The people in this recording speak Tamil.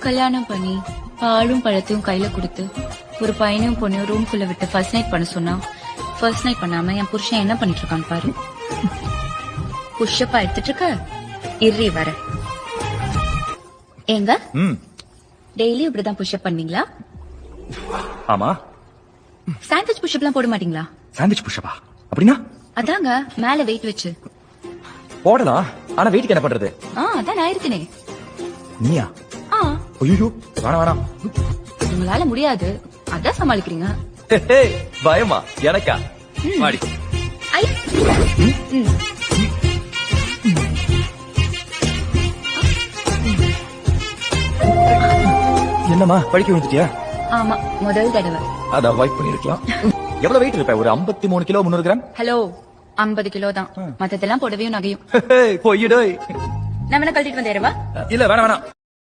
கல்யாணம் பண்ணி பாலும் பழத்தையும் கையில கொடுத்து ஒரு பையனையும் பொண்ணையும் ரூம்குள்ள விட்டு ஃபர்ஸ்ட் நைட் பண்ண சொன்னா ஃபர்ஸ்ட் நைட் பண்ணாம என் புருஷன் என்ன பண்ணிட்டு இருக்கான்னு பாரு. புஷ்ஷப்பா எடுத்துட்டு இருக்க இறி வர ஏங்க டெய்லி இப்படிதான் புஷ்அப் பண்ணீங்களா? ஆமா. சாண்ட்விச் புஷ்அப் எல்லாம் போட மாட்டீங்களா? சாண்ட்விச் புஷ்அப்பா அப்படின்னா? அதாங்க மேல வெயிட் வச்சு போடலாம். ஆனா வெயிட்க்கு என்ன பண்றது? அதான் நான் இருக்கனே. நீயா? ஐயோ வேணாம் வேணாம். உங்களால முடியாது அதான் சமாளிக்கிறீங்க. பயமா எனக்கா? மாடி ஐ என்னம்மா படிக்க வந்துட்டியா? ஆமா முதல் தடவை. அத அவாய்ட் பண்ணிருக்கலாம். எவ்வளவு வெயிட் இருப்ப? ஒரு 53 கிலோ 300 கிராம். ஹலோ 50 கிலோ தான். மத்ததெல்லாம் போடவே நகையும். பொய்யுடோய். நான் வேணா கழட்டிட்டு வந்தேரவா? இல்ல வேணாம் வேணாம்.